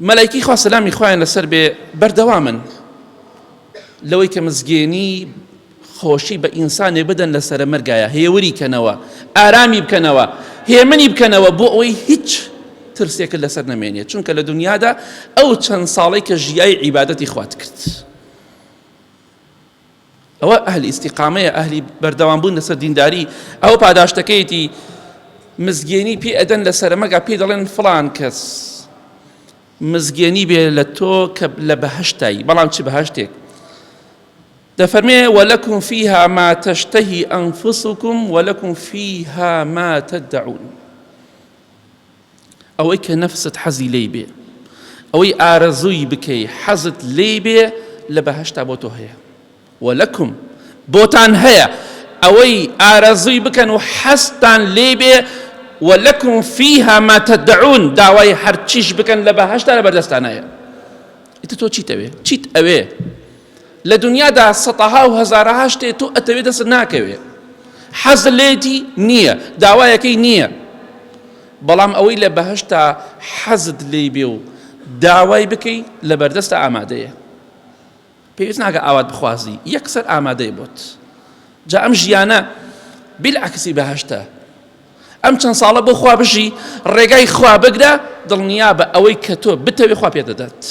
مەلایکی خوا سەلامی خوایان لەسەر بێ بەردەوامن لەوەی کە مزگێنی خۆشی بە ئینسانێ بدەن لەسرە مەرگایە، هێوری کەنەوە، ئارامی بکەنەوە، هێمنی بکەنەوە بۆ ئەوەی هیچ ترسێکت لەسەر نەمێنێت، چونکە لە دنیادا ئەو چەند ساڵی کە ژیای عیبادەتی خوات کرد ئەوە ئەهلی ئیستیقامەیە، ئەهلی بەردەوامبوون لەسەر دینداری. ئەو پاداشتەکەیەتی مزگێنی پێ ئەدەن لەسەر مەگا پێی دەڵێن فڵان کەس مزگێنی بێ لە تۆ کە لە بەهەشتایی، بەڵام چ بەهەشتێک دەفەرمێ وەلەکم فیها ما تشتهی ئەنفسکم وەلەکم فیها ما تدعون. ئەوەی کە نەفست حەزی لێی بێ، ئەوەی ئارەزووی بکەی حەزت لێی بێ لە بەهەشتا بۆ تۆ هەیە، وەلەکم بۆتان هەیە ئەوەی ئارەزووی بکەن و حەزتان لێ بێ، وەلەکم فیها ما تدعون، داوای هەرچیش بکەن لە بەهەشتا لە بەردەستان هەیە. ئیتر تۆ چیت ئەوێ؟ چیت ئەوێ؟ لە دنیادا سەتەها و هەزارەها شتێ تۆ ئەتەوێ دەست ناکەوێ، حەز لێتی نییە، داوایەکەی نییە، بەڵام ئەوەی لە بەهەشتا حەزت لێی بێ و داوای بکەی لە بەردەستە ئامادەیە. پێویست ناکە ئاوات بخوازی، یەکسەر ئامادەی بۆت. جا ئەم ژیانە بیلعکسی بەهەشتە، ئەم چەند ساڵە بۆ خوا بژی ڕێگای خوا بگرە، دڵنیا بە ئەوەی کە تۆ بتەوێ خوا پێدەدات.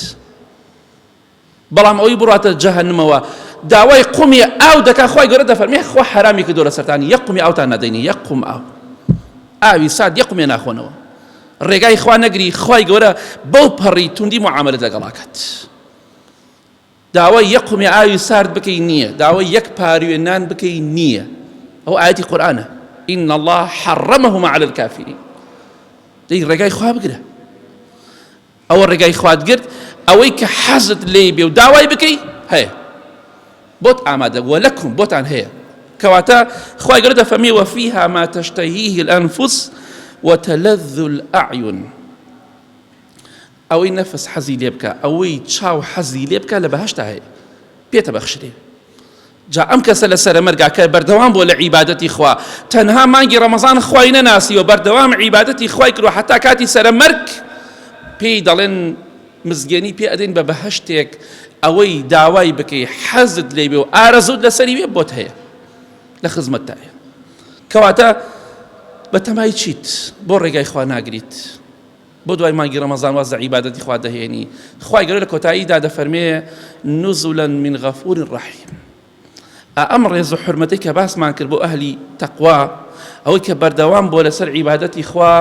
بەڵام ئەوەی بڕاتە جەهەنمەوە داوای قومی ئاو دەکا، خوای گەورە دەفەرمێ خوا حرامی کردووە لە سەرتانی، یەک قومی ئاوتان نەدەینی، یەک قوم ئاو، ئاوی سارد یەک قومێ ناخۆنەوە. ڕێگای خوا نەگری، خوای گەورە بەو پەڕی توندی معاملەت لەگەڵاکەت. داوای یەک قومی ئاوی سارد بکەی نییە، داوای یەک پاریوێ نان بکەی نییە. ئەو ئاەتی قورئانە، ئین الله حرمهما على الكافرین. دەی ڕێگای خوا بگرە، ئەوە ڕێگای خوات گرت، ئەوەی کە حەزت لێ بێ و داوای بکەی هەیە، بۆت ئامادە، وەلەکم بۆتان هەیە. کەواتە خوای گەورە دەفەرمێ وەفیها ما تشتهیه الأنفس وتلذ الأعین. ئەوەی نەفس حەزی لێ بکە، ئەوەی چاو حەزی لێ بکە لە بەهەشتا هەیە، پێتە بەخشرێ. جا ئەم کەسە لە سەرە مەرگا کە بەردەوام بۆ لە عیبادەتی خوا، تەنها مانگی ڕەمەزان خوای نەناسیوە، بەردەوام عیبادەتی خوای کردووە، حتا کاتی سەرە مەرگ پێی دەڵێن مزگێنی پێ ئەدەین بە بەهەشتێک، ئەوەی داوای بکەی حەزت لێ بێ و ئارەزوت لەسەری بێ بۆت هەیە، لە خزمەتتایە. کەواتە بە تەمای چیت بۆ ڕێگای خوا ناگریت، بۆ دوای مانگی ڕەمەزان وازە عیبادەتی خوا دەهێنی. خوای گەورە لە کۆتاییدا دەفەرمێ نزلا من غەفور ڕەحیم. ئەم ڕێز و حورمەتەی کە باسمان کرد بۆ ئەهلی تەقوا، ئەوەی کە بەردەوام بۆ لەسەر عیبادەتی خوا،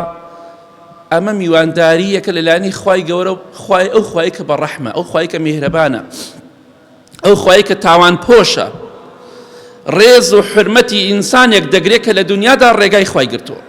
ئەمە میوانداریەکە لەلایەنی خوای گەورە، ئەو خوای کە بەڕەحمە، ئەو خوای کە میهرەبانە، ئەو خوای کە تاوان پۆشە. ڕێز و حورمەتی ئینسانێک دەگرێت کە لە دنیادا ڕێگای خوای گرتووە.